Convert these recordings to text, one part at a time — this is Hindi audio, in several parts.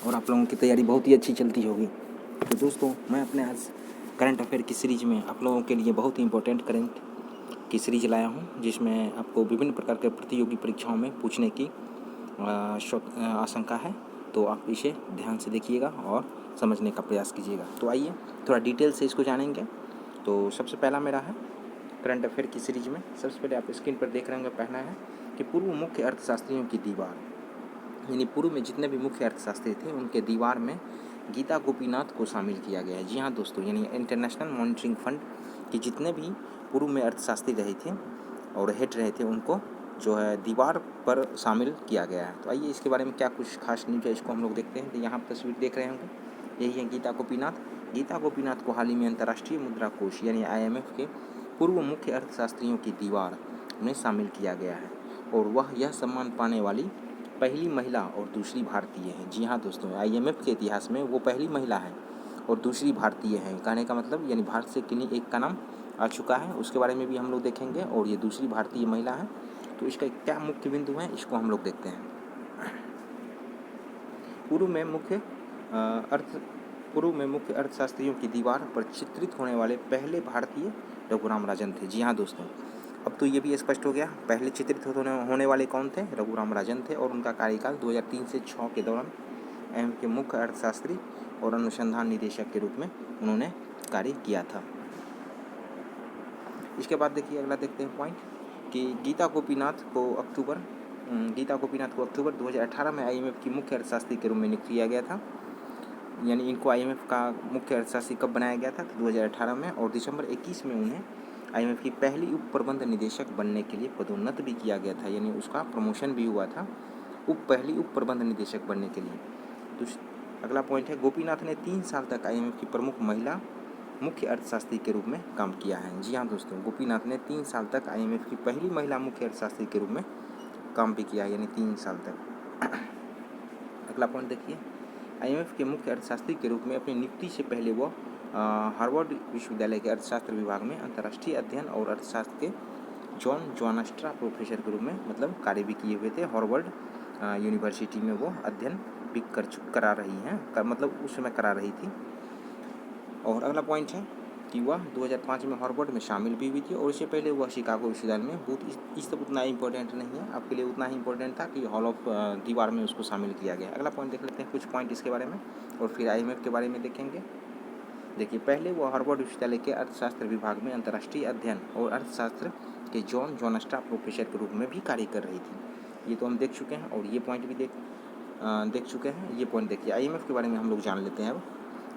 और आप लोगों की तैयारी बहुत ही अच्छी चलती होगी। तो दोस्तों, मैं अपने आज करंट अफेयर की सीरीज में आप लोगों के लिए बहुत ही इंपॉर्टेंट करंट की सीरीज लाया हूँ, जिसमें आपको विभिन्न प्रकार के प्रतियोगी परीक्षाओं में पूछने की आशंका है। तो आप इसे ध्यान से देखिएगा और समझने का प्रयास कीजिएगा। तो आइए थोड़ा डिटेल से इसको जानेंगे। तो सबसे पहला मेरा है करंट अफेयर की सीरीज में। सबसे पहले आप स्क्रीन पर देख रहे होंगे, पहला है कि पूर्व मुख्य अर्थशास्त्रियों की दीवार, यानी पूर्व में जितने भी मुख्य अर्थशास्त्री थे उनके दीवार में गीता गोपीनाथ को शामिल किया गया है। जी हाँ दोस्तों, यानी इंटरनेशनल मॉनिटरिंग फंड के जितने भी पूर्व में अर्थशास्त्री रहे थे और हेड रहे थे, उनको जो है दीवार पर शामिल किया गया है। तो आइए इसके बारे में क्या कुछ खास न्यूज है, इसको हम लोग देखते हैं। तो यहाँ पर तस्वीर देख रहे होंगे, यही है गीता गोपीनाथ। गीता गोपीनाथ को हाल ही में अंतर्राष्ट्रीय मुद्रा कोष यानी IMF के पूर्व मुख्य अर्थशास्त्रियों की दीवार में शामिल किया गया है, और वह यह सम्मान पाने वाली पहली महिला और दूसरी भारतीय है। जी हाँ दोस्तों, IMF के इतिहास में वो पहली महिला है और दूसरी भारतीय है। कहने का मतलब यानी भारत से किन्हीं एक का नाम आ चुका है, उसके बारे में भी हम लोग देखेंगे, और ये दूसरी भारतीय महिला है। तो इसका क्या मुख्य बिंदु है, इसको हम लोग देखते हैं। पूर्व में मुख्य अर्थशास्त्रियों की दीवार पर चित्रित होने वाले पहले भारतीय रघुराम राजन थे। जी हाँ दोस्तों, अब तो ये भी स्पष्ट हो गया, पहले चित्रित होने वाले कौन थे, रघुराम राजन थे। और उनका कार्यकाल 2003 से 6 के दौरान IMF के मुख्य अर्थशास्त्री और अनुसंधान निदेशक के रूप में उन्होंने कार्य किया था। इसके बाद देखिए अगला देखते हैं पॉइंट कि गीता गोपीनाथ को अक्टूबर 2018 में IMF की मुख्य अर्थशास्त्री के रूप में नियुक्त किया गया था। यानी इनको IMF का मुख्य अर्थशास्त्री कब बनाया गया था, तो 2018 में, और दिसंबर 21 में उन्हें IMF की पहली उप प्रबंध निदेशक बनने के लिए पदोन्नत भी किया गया था, यानी उसका प्रमोशन भी हुआ था पहली उप प्रबंध निदेशक बनने के लिए। तो अगला पॉइंट है, गोपीनाथ ने 3 साल तक IMF की प्रमुख महिला मुख्य अर्थशास्त्री के रूप में काम किया है। जी हाँ दोस्तों, गोपीनाथ ने 3 साल तक IMF की पहली महिला मुख्य अर्थशास्त्री के रूप में काम भी किया है, यानी 3 साल तक। अगला पॉइंट देखिए, IMF के मुख्य अर्थशास्त्री के रूप में अपनी नियुक्ति से पहले वो हार्वर्ड विश्वविद्यालय के अर्थशास्त्र विभाग में अंतर्राष्ट्रीय अध्ययन और अर्थशास्त्र के जॉन जोनास्ट्रा प्रोफेसर के रूप में मतलब कार्य भी किए हुए थे। हार्वर्ड यूनिवर्सिटी में वो अध्ययन भी करा रही हैं, मतलब उस समय करा रही थी। और अगला पॉइंट है कि वह 2005 में हार्वर्ड में शामिल भी हुई थी, और इससे पहले वह शिकागो विश्वविद्यालय में इस सब उतना इंपॉर्टेंट नहीं है, आपके लिए उतना ही इंपॉर्टेंट था कि हॉल ऑफ दीवार में उसको शामिल किया गया। अगला पॉइंट देख लेते हैं, कुछ पॉइंट इसके बारे में, और फिर IMF के बारे में देखेंगे। देखिए, पहले वो हार्वर्ड विश्वविद्यालय के अर्थशास्त्र विभाग में अंतर्राष्ट्रीय अध्ययन और अर्थशास्त्र के जॉन जोनास्ट्रा प्रोफेसर के रूप में भी कार्य कर रही थी। ये तो हम देख चुके हैं, और ये पॉइंट भी देख चुके हैं। ये पॉइंट देखिए, IMF के बारे में हम लोग जान लेते हैं अब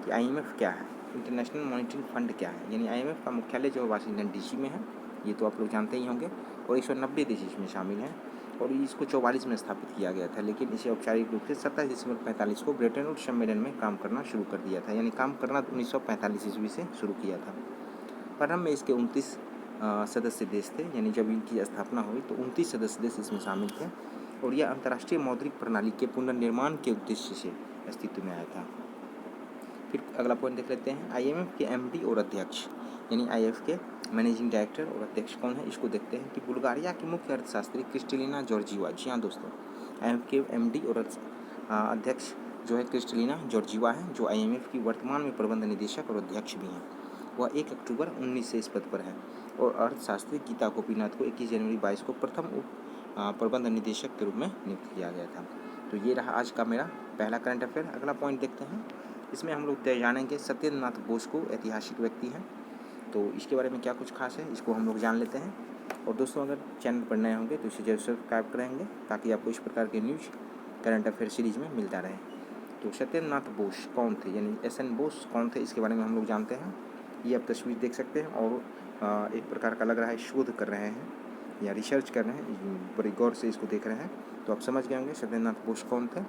कि IMF क्या है, इंटरनेशनल मॉनिटरिंग फंड क्या है। यानी IMF का मुख्यालय जो वाशिंगटन DC में है, ये तो आप लोग जानते ही होंगे, और 190 देश इसमें शामिल हैं, और इसको 44 में स्थापित किया गया था, लेकिन इसे औपचारिक रूप से 27 दिसंबर 45 को ब्रेटन वुड्स सम्मेलन में काम करना शुरू कर दिया था। यानी काम करना 1945 ईस्वी से शुरू किया था। प्रारंभ में इसके 29 सदस्य देश थे, यानी जब इनकी स्थापना हुई तो 29 सदस्य देश इसमें शामिल थे, और यह अंतर्राष्ट्रीय मौद्रिक प्रणाली के पुनर्निर्माण के उद्देश्य से अस्तित्व में आया था। फिर अगला पॉइंट देख लेते हैं, IMF के MD और अध्यक्ष, यानी IMF के मैनेजिंग डायरेक्टर और अध्यक्ष कौन है, इसको देखते हैं कि बुल्गारिया की मुख्य अर्थशास्त्री क्रिस्टलिना जॉर्जीवा। जी हाँ दोस्तों, IMF के MD और अध्यक्ष जो है क्रिस्टलिना जॉर्जीवा है, जो IMF की वर्तमान में प्रबंध निदेशक और अध्यक्ष भी हैं। वह 1 अक्टूबर 19 से इस पद पर है, और अर्थशास्त्री गीता गोपीनाथ को 21 जनवरी 22 को प्रथम प्रबंध निदेशक के रूप में नियुक्त किया गया था। तो ये रहा आज का मेरा पहला करंट अफेयर। अगला पॉइंट देखते हैं, इसमें हम लोग जानेंगे सत्येंद्र नाथ बोस को ऐतिहासिक व्यक्ति हैं, तो इसके बारे में क्या कुछ खास है, इसको हम लोग जान लेते हैं। और दोस्तों, अगर चैनल पर नए होंगे तो इसे जरूर सब्सक्राइब करेंगे, ताकि आपको इस प्रकार के न्यूज करंट अफेयर सीरीज में मिलता रहे। तो सत्येंद्र नाथ बोस कौन थे, यानी SN बोस कौन थे, इसके बारे में हम लोग जानते हैं। ये आप तस्वीर देख सकते हैं, और एक प्रकार का लग रहा है शोध कर रहे हैं या रिसर्च कर रहे हैं, बड़ी गौर से इसको देख रहे हैं। तो आप समझ गए होंगे सत्येंद्र नाथ बोस कौन थे,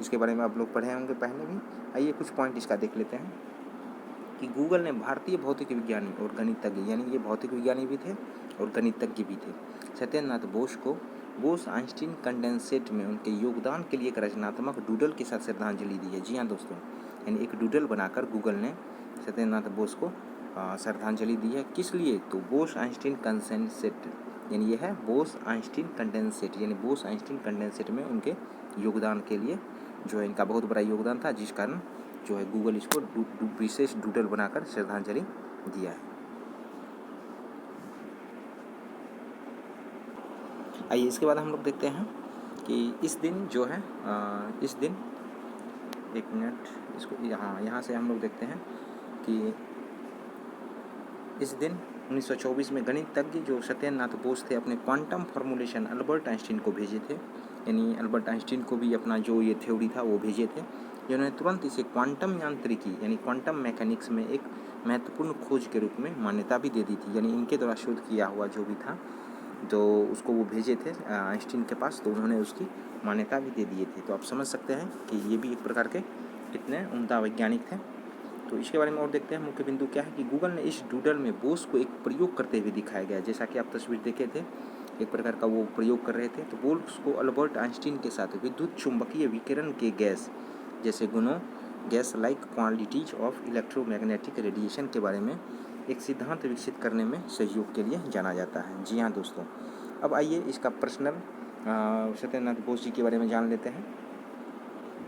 इसके बारे में आप लोग पढ़े होंगे पहले भी। आइए कुछ पॉइंट इसका देख लेते हैं कि गूगल ने भारतीय भौतिक विज्ञानी और गणितज्ञ, यानी ये भौतिक विज्ञानी भी थे और गणितज्ञ भी थे, सत्येंद्र नाथ बोस को बोस आइंस्टीन कंडेंसेट में उनके योगदान के लिए एक रचनात्मक डूडल के साथ श्रद्धांजलि दी है। जी हाँ दोस्तों, यानी एक डूडल बनाकर गूगल ने सत्येंद्र नाथ बोस को श्रद्धांजलि दी है। किस लिए, तो बोस आइंस्टीन कंडेंसेट, यानी ये है बोस आइंस्टीन कंडेंसेट, यानी बोस आइंस्टीन कंडेंसेट में उनके योगदान के लिए जो है इनका बहुत बड़ा योगदान था, जिस कारण जो है गूगल इसको विशेष डूडल बनाकर श्रद्धांजलि दिया है। आइए इसके बाद हम लोग देखते हैं कि इस दिन जो है इस दिन, एक मिनट, इसको यहाँ से हम लोग देखते हैं कि इस दिन 1924 में गणितज्ञ जो सत्येंद्रनाथ बोस थे अपने क्वांटम फार्मूलेशन अल्बर्ट आइंस्टीन को भेजे थे। यानी अल्बर्ट आइंस्टीन को भी अपना जो ये थ्योरी था वो भेजे थे, जिन्होंने तुरंत इसे क्वांटम यांत्रिकी यानी क्वांटम मैकेनिक्स में एक महत्वपूर्ण खोज के रूप में मान्यता भी दे दी थी। यानी इनके द्वारा शोध किया हुआ जो भी था, तो उसको वो भेजे थे आइंस्टीन के पास, तो उन्होंने उसकी मान्यता भी दे दिए थे। तो आप समझ सकते हैं कि ये भी एक प्रकार के कितने उम्दा वैज्ञानिक थे। तो इसके बारे में और देखते हैं। मुख्य बिंदु क्या है कि गूगल ने इस डूडल में बोस को एक प्रयोग करते हुए दिखाया गया, जैसा कि आप तस्वीर देखे थे, एक प्रकार का वो प्रयोग कर रहे थे। तो बोस को अल्बर्ट आइंस्टीन के साथ विद्युत चुंबकीय विकिरण के गैस जैसे गुणों, gas like quantities of electromagnetic radiation के बारे में एक सिद्धांत विकसित करने में सहयोग के लिए जाना जाता है। जी हाँ दोस्तों, अब आइए इसका पर्सनल सत्येंद्रनाथ बोस जी के बारे में जान लेते हैं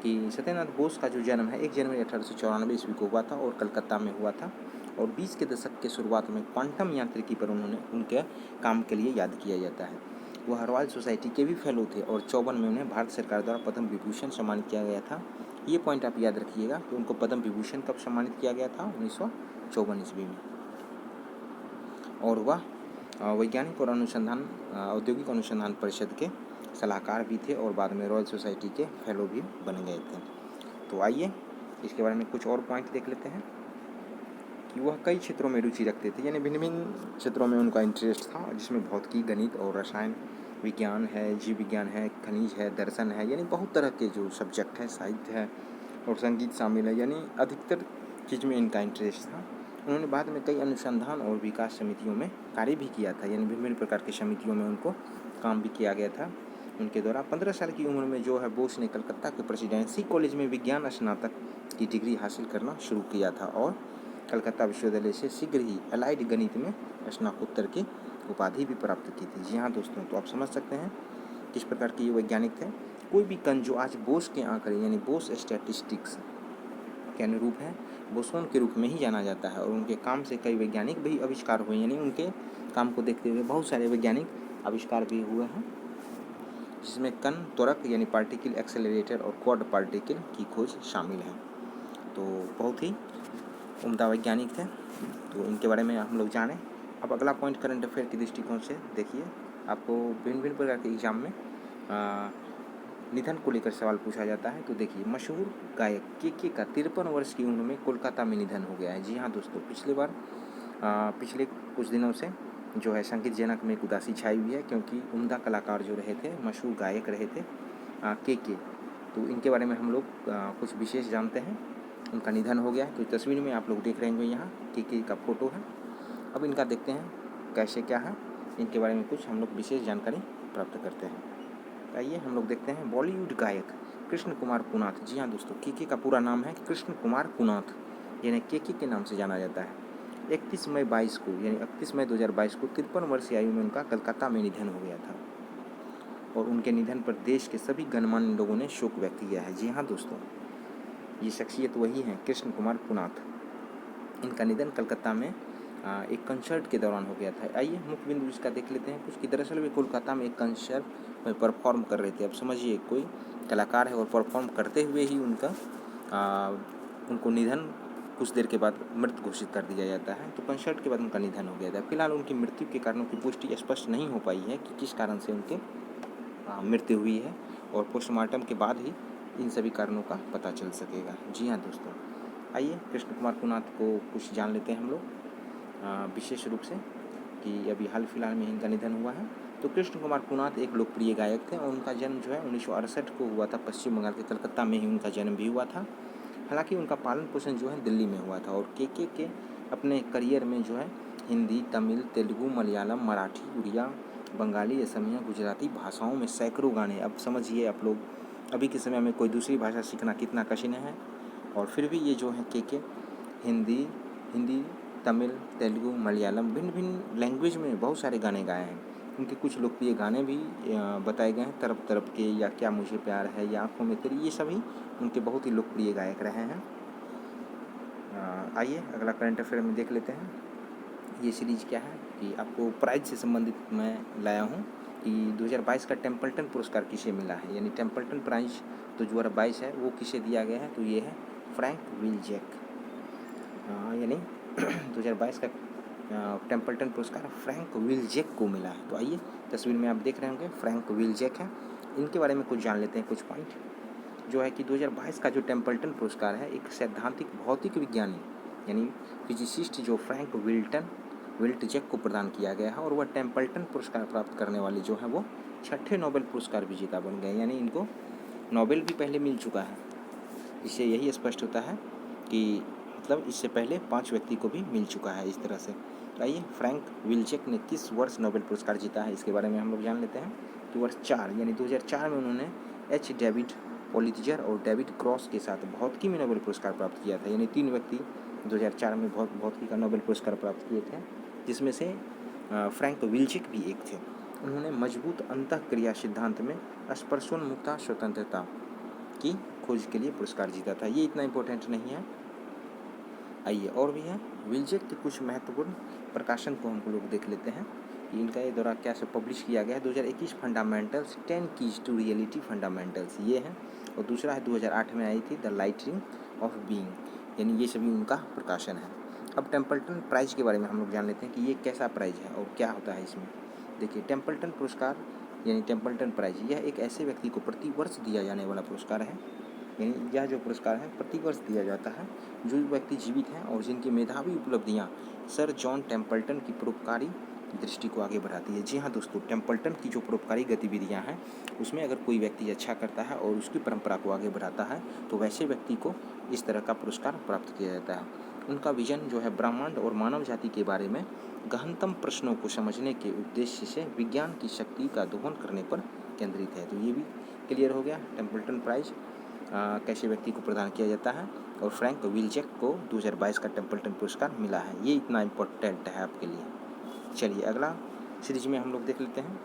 कि सत्येंद्रनाथ बोस का जो जन्म है 1 जनवरी 1894 ईस्वी को हुआ था और कलकत्ता में हुआ था। और 20 के दशक के शुरुआत में क्वांटम यांत्रिकी पर उनके काम के लिए याद किया जाता है। वह रॉयल सोसाइटी के भी फेलो थे और 54 में उन्हें भारत सरकार द्वारा पद्म विभूषण सम्मानित किया गया था। ये पॉइंट आप याद रखिएगा कि उनको पद्म विभूषण कब सम्मानित किया गया था, 1954 ईस्वी में। और वह वैज्ञानिक और अनुसंधान औद्योगिक अनुसंधान परिषद के सलाहकार भी थे और बाद में रॉयल सोसाइटी के फेलो भी बन गए थे। तो आइए इसके बारे में कुछ और पॉइंट देख लेते हैं कि वह कई क्षेत्रों में रुचि रखते थे, यानी भिन्न भिन्न क्षेत्रों में उनका इंटरेस्ट था, जिसमें भौतिकी, गणित और रसायन विज्ञान है, जीव विज्ञान है, खनिज है, दर्शन है, यानी बहुत तरह के जो सब्जेक्ट है, साहित्य है और संगीत शामिल है, यानी अधिकतर चीज़ में इनका इंटरेस्ट था। उन्होंने बाद में कई अनुसंधान और विकास समितियों में कार्य भी किया था, यानी विभिन्न प्रकार की समितियों में उनको काम भी किया गया था उनके द्वारा। 15 साल की उम्र में जो है बोस ने कलकत्ता के प्रेसिडेंसी कॉलेज में विज्ञान स्नातक की डिग्री हासिल करना शुरू किया था और कलकत्ता विश्वविद्यालय से शीघ्र ही अलाइड गणित में स्नातकोत्तर की उपाधि भी प्राप्त की थी। जी हाँ दोस्तों, तो आप समझ सकते हैं किस प्रकार के ये वैज्ञानिक थे। कोई भी कण जो आज बोस के आंकड़े यानी बोस स्टैटिस्टिक्स के अनुरूप है, बोसोन के रूप में ही जाना जाता है और उनके काम से कई वैज्ञानिक भी आविष्कार हुए, यानी उनके काम को देखते हुए बहुत सारे वैज्ञानिक आविष्कार भी हुए हैं, जिसमें कण त्वरक यानी पार्टिकल एक्सेलरेटर और क्वाड पार्टिकल की खोज शामिल है। तो बहुत ही उम्दा वैज्ञानिक थे, तो इनके बारे में हम लोग जानें। अब अगला पॉइंट करंट अफेयर के दृष्टिकोण से देखिए, आपको भिन्न भिन्न प्रकार के एग्जाम में निधन को लेकर सवाल पूछा जाता है। तो देखिए, मशहूर गायक के का 53 वर्ष की उम्र में कोलकाता में निधन हो गया है। जी हाँ दोस्तों, पिछले कुछ दिनों से जो है संगीत जनक में एक उदासी छाई हुई है, क्योंकि उम्दा कलाकार जो रहे थे, मशहूर गायक रहे थे के। तो इनके बारे में हम लोग कुछ विशेष जानते हैं। उनका निधन हो गया है। तो तस्वीर में आप लोग देख रहे होंगे, यहाँ के का फोटो है। अब इनका देखते हैं कैसे क्या है, इनके बारे में कुछ हम लोग विशेष जानकारी प्राप्त करते हैं। आइए हम लोग देखते हैं। बॉलीवुड गायक कृष्ण कुमार कुनाथ। जी हाँ दोस्तों, के का पूरा नाम है कृष्ण कुमार कुनाथ, यानी के नाम से जाना जाता है। 31 मई 2022 को 53 वर्षीय आयु में उनका कलकत्ता में निधन हो गया था और उनके निधन पर देश के सभी गणमान्य लोगों ने शोक व्यक्त किया है। जी हाँ दोस्तों, ये शख्सियत वही है कृष्ण कुमार कुनाथ। इनका निधन कलकत्ता में एक कंसर्ट के दौरान हो गया था। आइए मुख्य बिंदु इसका देख लेते हैं कुछ कि दरअसल वे कोलकाता में एक कंसर्ट में परफॉर्म कर रहे थे। अब समझिए, कोई कलाकार है और परफॉर्म करते हुए ही उनको निधन कुछ देर के बाद मृत घोषित कर दिया जाता है। तो कंसर्ट के बाद उनका निधन हो गया था। फिलहाल उनकी मृत्यु के कारणों की पुष्टि स्पष्ट नहीं हो पाई है कि किस कारण से उनके मृत्यु हुई है, और पोस्टमार्टम के बाद ही इन सभी कारणों का पता चल सकेगा। जी हाँ दोस्तों, आइए कृष्ण कुमार कुनाथ को कुछ जान लेते हैं हम लोग विशेष रूप से कि अभी हाल फिलहाल में इनका निधन हुआ है। तो कृष्ण कुमार कुनाथ एक लोकप्रिय गायक थे और उनका जन्म जो है 1968 को हुआ था। पश्चिम बंगाल के कलकत्ता में ही उनका जन्म भी हुआ था। हालांकि उनका पालन पोषण जो है दिल्ली में हुआ था। और के अपने करियर में जो है हिंदी, तमिल, तेलुगु, मलयालम, मराठी, उड़िया, बंगाली, असमिया, गुजराती भाषाओं में सैकड़ों गाने। अब समझिए आप लोग, अभी के समय में कोई दूसरी भाषा सीखना कितना कठिन है, और फिर भी ये जो है के हिंदी, तमिल, तेलुगु, मलयालम, भिन्न भिन्न लैंग्वेज में बहुत सारे गाने गाए हैं। उनके कुछ लोकप्रिय गाने भी बताए गए हैं, तरफ तरफ के या क्या मुझे प्यार है या आँखों में तेरी, ये सभी उनके बहुत ही लोकप्रिय गायक रहे हैं। आइए अगला करंट अफेयर में देख लेते हैं। ये सीरीज़ क्या है कि आपको प्राइज से संबंधित मैं लाया हूँ कि 2022 का टेम्पल्टन पुरस्कार किसे मिला है, यानी टेम्पल्टन प्राइज 2022 है वो किसे दिया गया है, तो ये है फ्रैंक विल्जेक, यानी 2022 का टेम्पल्टन पुरस्कार फ्रैंक विल्जेक को मिला है। तो आइए तस्वीर में आप देख रहे होंगे फ्रैंक विल्जेक है, इनके बारे में कुछ जान लेते हैं। कुछ पॉइंट जो है कि 2022 का जो टेम्पल्टन पुरस्कार है एक सैद्धांतिक भौतिक विज्ञानी यानी फिजिसिस्ट जो फ्रैंक विल्टजेक को प्रदान किया गया है, और वह टेम्पल्टन पुरस्कार प्राप्त करने वाले जो है वो 6ठे नोबेल पुरस्कार विजेता बन गए, यानी इनको नोबेल भी पहले मिल चुका है। इससे यही स्पष्ट होता है कि मतलब इससे पहले 5 व्यक्ति को भी मिल चुका है इस तरह से। आइए फ्रैंक विल्जेक ने किस वर्ष नोबेल पुरस्कार जीता है इसके बारे में हम लोग जान लेते हैं। कि वर्ष 4 यानी 2004 में उन्होंने एच डेविड पोलिट्जर और डेविड क्रॉस के साथ भौतिकी में नोबेल पुरस्कार प्राप्त किया था, यानी 3 व्यक्ति 2004 में भौतिकी का नोबेल पुरस्कार प्राप्त किए थे, जिसमें से फ्रैंक विल्जेक भी एक थे। उन्होंने मजबूत अंतःक्रिया सिद्धांत में स्पर्शोन्मुखता स्वतंत्रता की खोज के लिए पुरस्कार जीता था। ये इतना इम्पोर्टेंट नहीं है। आइए और भी है। विल्जेक के कुछ महत्वपूर्ण प्रकाशन को हम लोग देख लेते हैं कि इनका ये दौरा क्या से पब्लिश किया गया है। 2021 fundamentals 10 keys to reality fundamentals ये है, और दूसरा है 2008 में आई थी द लाइटनिंग ऑफ बीइंग, यानी ये सभी उनका प्रकाशन है। अब टेम्पल्टन प्राइज के बारे में हम लोग जान लेते हैं कि ये कैसा प्राइज है और क्या होता है इसमें। देखिए टेम्पल्टन पुरस्कार यानी टेम्पल्टन प्राइज यह एक ऐसे व्यक्ति को प्रति वर्ष दिया जाने वाला पुरस्कार है, यानी यह जो पुरस्कार है प्रति वर्ष दिया जाता है जो व्यक्ति जीवित हैं और जिनकी मेधावी उपलब्धियां सर जॉन टेम्पल्टन की परोपकारी दृष्टि को आगे बढ़ाती है। जी हाँ दोस्तों, टेम्पल्टन की जो परोपकारी गतिविधियां हैं उसमें अगर कोई व्यक्ति अच्छा करता है और उसकी परंपरा को आगे बढ़ाता है तो वैसे व्यक्ति को इस तरह का पुरस्कार प्राप्त किया जाता है। उनका विजन जो है ब्रह्मांड और मानव जाति के बारे में गहनतम प्रश्नों को समझने के उद्देश्य से विज्ञान की शक्ति का दोहन करने पर केंद्रित है। तो ये भी क्लियर हो गया टेम्पल्टन प्राइज कैसे व्यक्ति को प्रदान किया जाता है, और फ्रैंक विल्जेक को 2022 का टेम्पल्टन पुरस्कार मिला है। ये इतना इम्पोर्टेंट है आपके लिए। चलिए अगला सीरीज में हम लोग देख लेते हैं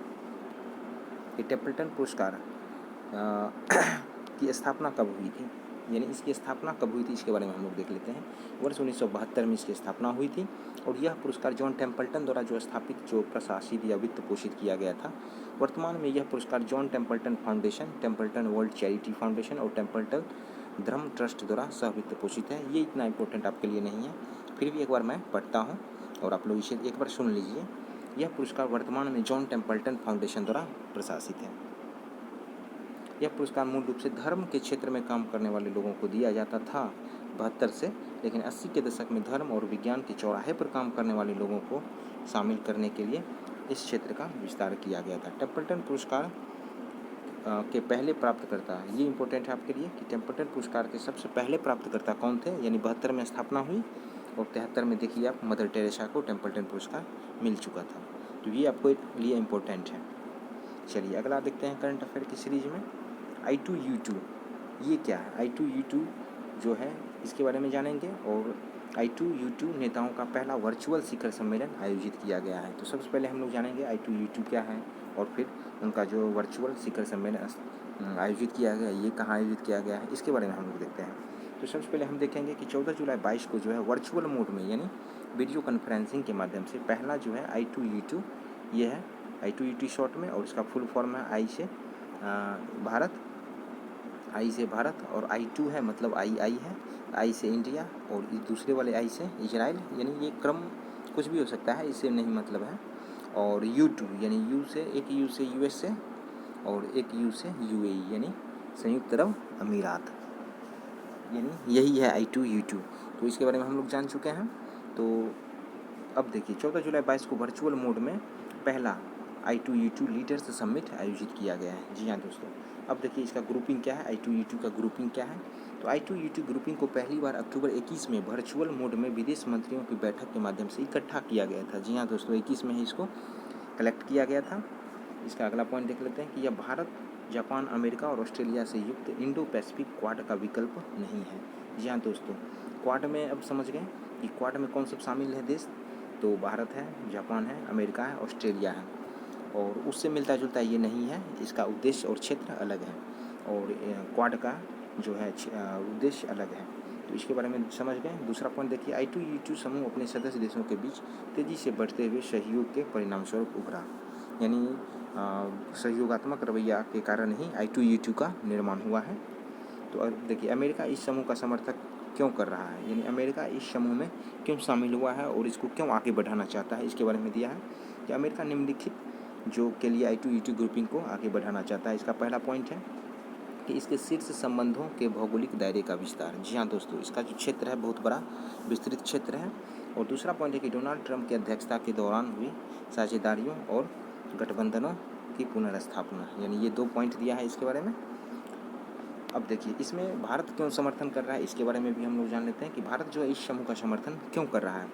कि टेम्पल्टन पुरस्कार की स्थापना कब हुई थी, यानी इसकी स्थापना कब हुई थी इसके बारे में हम लोग देख लेते हैं। वर्ष 1972 में इसकी स्थापना हुई थी, और यह पुरस्कार जॉन टेम्पल्टन द्वारा जो स्थापित जो प्रशासित या वित्त पोषित किया गया था। वर्तमान में यह पुरस्कार John Templeton foundation, Templeton world charity foundation और टेम्पल्टन धर्म ट्रस्ट द्वारा सहवित्त पोषित है। ये इतना इम्पोर्टेंट आपके लिए नहीं है, फिर भी एक बार मैं पढ़ता हूँ और आप लोग इसे एक बार सुन लीजिए। यह पुरस्कार वर्तमान में जॉन टेम्पल्टन फाउंडेशन द्वारा प्रशासित है। यह पुरस्कार मूल रूप से धर्म के क्षेत्र में काम करने वाले लोगों को दिया जाता था 72 से, लेकिन 80 के दशक में धर्म और विज्ञान के चौराहे पर काम करने वाले लोगों को शामिल करने के लिए इस क्षेत्र का विस्तार किया गया था। टेम्पल्टन पुरस्कार के पहले प्राप्तकर्ता, ये इम्पोर्टेंट है आपके लिए कि टेम्पल्टन पुरस्कार के सबसे पहले प्राप्तकर्ता कौन थे, यानी 72 में स्थापना हुई और 73 में देखिए आप मदर टेरेसा को टेम्पल्टन पुरस्कार मिल चुका था। तो ये आपको लिए इम्पोर्टेंट है। चलिए अगला देखते हैं करंट अफेयर की सीरीज में I2U2 ये क्या है। I2U2 जो है इसके बारे में जानेंगे, और I2U2 नेताओं का पहला वर्चुअल शिखर सम्मेलन आयोजित किया गया है। तो सबसे पहले हम लोग जानेंगे I2U2 क्या है, और फिर उनका जो वर्चुअल शिखर सम्मेलन आयोजित किया गया ये कहाँ आयोजित किया गया है इसके बारे में हम लोग देखते हैं। तो सबसे पहले हम देखेंगे कि 14 जुलाई 22 को जो है वर्चुअल मोड में यानी वीडियो कॉन्फ्रेंसिंग के माध्यम से पहला जो है I2U2 ये है I2U2 शॉर्ट में, और इसका फुल फॉर्म है आई से भारत, और I2 है मतलब आई है, आई से इंडिया, और इस दूसरे वाले आई से इजराइल, यानी ये क्रम कुछ भी हो सकता है, इससे नहीं मतलब है। और U2 यानी यू से एक यू से US से, और एक यू से UAE यानी संयुक्त अरब अमीरात, यानी यही है I2U2। तो इसके बारे में हम लोग जान चुके हैं। तो अब देखिए 14 जुलाई 22 को वर्चुअल मोड में पहला I2U2 लीडर्स समिट आयोजित किया गया है। जी हाँ दोस्तों, अब देखिए इसका ग्रुपिंग क्या है, I2U2 का ग्रुपिंग क्या है। तो I2U2 ग्रुपिंग को पहली बार अक्टूबर 21 में वर्चुअल मोड में विदेश मंत्रियों की बैठक के माध्यम से इकट्ठा किया गया था। जी हाँ दोस्तों, 21 में ही इसको कलेक्ट किया गया था। इसका अगला पॉइंट देख लेते हैं कि यह भारत, जापान, अमेरिका और ऑस्ट्रेलिया से युक्त इंडो पैसिफिक क्वाड का विकल्प नहीं है। जी हाँ दोस्तों, क्वाड में अब समझ गए कि क्वाड में कौन सब शामिल है देश। तो भारत है, जापान है, अमेरिका है, ऑस्ट्रेलिया है। और उससे मिलता जुलता ये नहीं है, इसका उद्देश्य और क्षेत्र अलग है, और क्वाड का जो है उद्देश्य अलग है। तो इसके बारे में समझ गए। दूसरा पॉइंट देखिए, I2E2 समूह अपने सदस्य देशों के बीच तेज़ी से बढ़ते हुए सहयोग के परिणामस्वरूप उभरा, यानी सहयोगात्मक रवैया के कारण ही I2E2 का निर्माण हुआ है। तो अब देखिए, अमेरिका इस समूह का समर्थक क्यों कर रहा है, यानी अमेरिका इस समूह में क्यों शामिल हुआ है और इसको क्यों आगे बढ़ाना चाहता है, इसके बारे में दिया है कि अमेरिका निम्नलिखित जो के लिए I2E2 ग्रुपिंग को आगे बढ़ाना चाहता है। इसका पहला पॉइंट है कि इसके शीर्ष संबंधों के भौगोलिक दायरे का विस्तार। जी हाँ दोस्तों, इसका जो क्षेत्र है बहुत बड़ा विस्तृत क्षेत्र है। और दूसरा पॉइंट है कि डोनाल्ड ट्रंप की अध्यक्षता के दौरान हुई साझेदारियों और गठबंधनों की पुनर्स्थापना, यानी ये 2 पॉइंट दिया है इसके बारे में। अब देखिए, इसमें भारत क्यों समर्थन कर रहा है, इसके बारे में भी हम लोग जान लेते हैं कि भारत जो है इस समूह का समर्थन क्यों कर रहा है।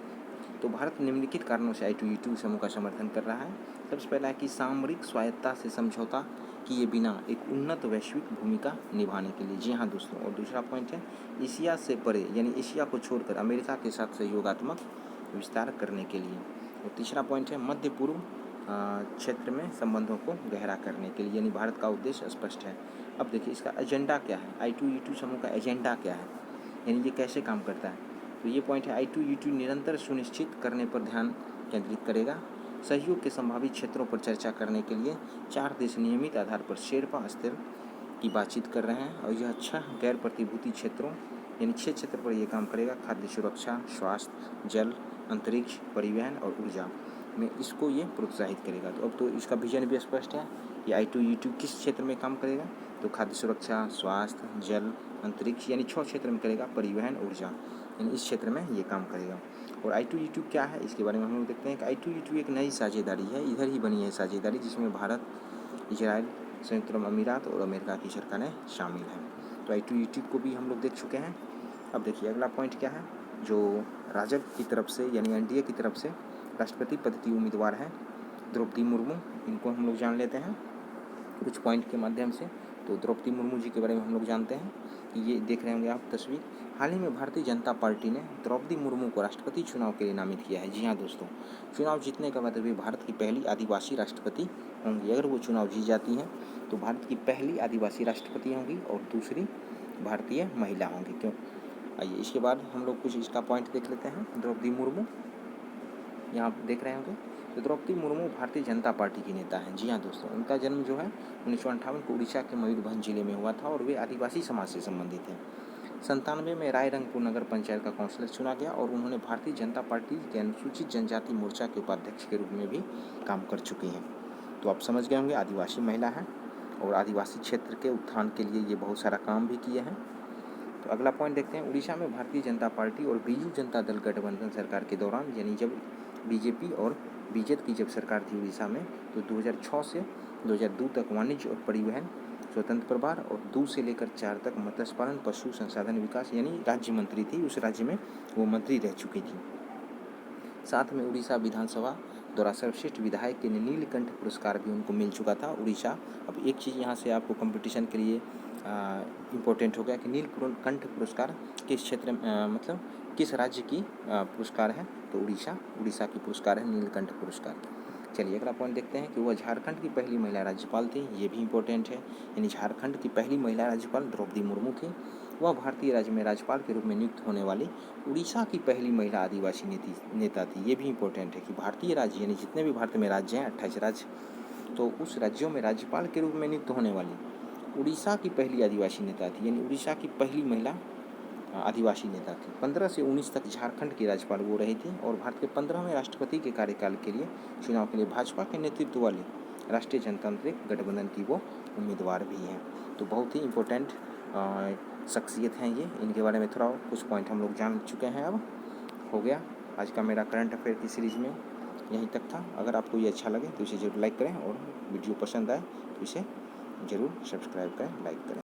तो भारत निम्नलिखित कारणों से I2E2 समूह का समर्थन कर रहा है। सबसे पहला है कि सामरिक स्वायत्तता से समझौता किए बिना एक उन्नत वैश्विक भूमिका निभाने के लिए। जी हाँ दोस्तों। और दूसरा पॉइंट है एशिया से परे, यानी एशिया को छोड़कर अमेरिका के साथ सहयोगात्मक विस्तार करने के लिए। और तीसरा पॉइंट है मध्य पूर्व क्षेत्र में संबंधों को गहरा करने के लिए, यानी भारत का उद्देश्य स्पष्ट है। अब देखिए, इसका एजेंडा क्या है, I2E2 समूह का एजेंडा क्या है, यानी ये कैसे काम करता है। तो ये पॉइंट है, I2E2 निरंतर सुनिश्चित करने पर ध्यान केंद्रित करेगा। सहयोग के संभावित क्षेत्रों पर चर्चा करने के लिए 4 देश नियमित आधार पर शेरपा स्तर की बातचीत कर रहे हैं, और यह 6 गैर प्रतिभूति क्षेत्रों, यानी 6 क्षेत्र पर यह काम करेगा। खाद्य सुरक्षा, स्वास्थ्य, जल, अंतरिक्ष, परिवहन और ऊर्जा में इसको ये प्रोत्साहित करेगा। तो अब तो इसका विजन भी स्पष्ट है कि I2E2 किस क्षेत्र में काम करेगा। तो खाद्य सुरक्षा, स्वास्थ्य, जल, अंतरिक्ष, यानी 6 क्षेत्र में करेगा। परिवहन, ऊर्जा, यानी इस क्षेत्र में ये काम करेगा। और I2E2 क्या है, इसके बारे में हम लोग देखते हैं कि I2E2 एक नई साझेदारी है, इधर ही बनी है साझेदारी, जिसमें भारत, इजराइल, संयुक्त अरब अमीरात और अमेरिका की सरकारें शामिल हैं। तो I2E2 को भी हम लोग देख चुके हैं। अब देखिए, अगला पॉइंट क्या है, जो राजग की तरफ से, यानी NDA की तरफ से राष्ट्रपति पद की उम्मीदवार है द्रौपदी मुर्मू, इनको हम लोग जान लेते हैं कुछ पॉइंट के माध्यम से। तो द्रौपदी मुर्मू जी के बारे में हम लोग जानते हैं कि ये देख रहे होंगे आप तस्वीर। हाल ही में भारतीय जनता पार्टी ने द्रौपदी मुर्मू को राष्ट्रपति चुनाव के लिए नामित किया है। जी हाँ दोस्तों, चुनाव जीतने के बाद वे भारत की पहली आदिवासी राष्ट्रपति होंगी। अगर वो चुनाव जीत जाती हैं तो भारत की पहली आदिवासी राष्ट्रपति होंगी और दूसरी भारतीय महिला होंगी। क्यों, आइए इसके बाद हम लोग कुछ इसका पॉइंट देख लेते हैं। द्रौपदी मुर्मू यहाँ देख रहे होंगे। तो द्रौपदी मुर्मू भारतीय जनता पार्टी की नेता हैं। जी हाँ दोस्तों, उनका जन्म जो है 1958 को उड़ीसा के मयूरभंज जिले में हुआ था और वे आदिवासी समाज से संबंधित हैं। 97 में रायरंगपुर नगर पंचायत का काउंसलर चुना गया और उन्होंने भारतीय जनता पार्टी के अनुसूचित जनजाति मोर्चा के उपाध्यक्ष के रूप में भी काम कर चुकी हैं। तो आप समझ गए होंगे, आदिवासी महिला है और आदिवासी क्षेत्र के उत्थान के लिए ये बहुत सारा काम भी किए हैं। तो अगला पॉइंट देखते हैं, उड़ीसा में भारतीय जनता पार्टी और बीजू जनता दल गठबंधन सरकार के दौरान, यानी जब बीजेपी और बीजेपी की जब सरकार थी उड़ीसा में, तो 2006 से 2002 तक वाणिज्य और परिवहन स्वतंत्र प्रभार और 2 से लेकर 4 तक मत्स्य पालन, पशु संसाधन विकास, यानी राज्य मंत्री थी, उस राज्य में वो मंत्री रह चुकी थी। साथ में उड़ीसा विधानसभा द्वारा सर्वश्रेष्ठ विधायक के नीलकंठ पुरस्कार भी उनको मिल चुका था। उड़ीसा, अब एक चीज़ यहाँ से आपको कंपटीशन के लिए इम्पोर्टेंट हो गया कि नीलकंठ पुरस्कार किस क्षेत्र मतलब किस राज्य की पुरस्कार है, तो उड़ीसा की पुरस्कार है नीलकंठ पुरस्कार। चलिए अगला पॉइंट देखते हैं कि वह झारखंड की पहली महिला राज्यपाल थी, ये भी इम्पोर्टेंट है, यानी झारखंड की पहली महिला राज्यपाल द्रौपदी मुर्मू थी। वह भारतीय राज्य में राज्यपाल के रूप में नियुक्त होने वाली उड़ीसा की पहली महिला आदिवासी नेता थी, ये भी इम्पोर्टेंट है कि भारतीय राज्य, यानी जितने भी भारत में राज्य हैं 28 राज्य, तो उस राज्यों में राज्यपाल के रूप में नियुक्त होने वाली उड़ीसा की पहली आदिवासी नेता थी, यानी उड़ीसा की पहली महिला आदिवासी नेता थी। 15 से 19 तक झारखंड की राज्यपाल वो रही थी और भारत के 15वें राष्ट्रपति के कार्यकाल के लिए चुनाव के लिए भाजपा के नेतृत्व वाले राष्ट्रीय जनतांत्रिक गठबंधन की वो उम्मीदवार भी हैं। तो बहुत ही इम्पोर्टेंट शख्सियत हैं ये, इनके बारे में थोड़ा कुछ पॉइंट हम लोग जान चुके हैं। अब हो गया आज का मेरा करंट अफेयर की सीरीज़ में यहीं तक था। अगर आपको ये अच्छा लगे तो इसे ज़रूर लाइक करें और वीडियो पसंद आए तो इसे ज़रूर सब्सक्राइब करें, लाइक करें।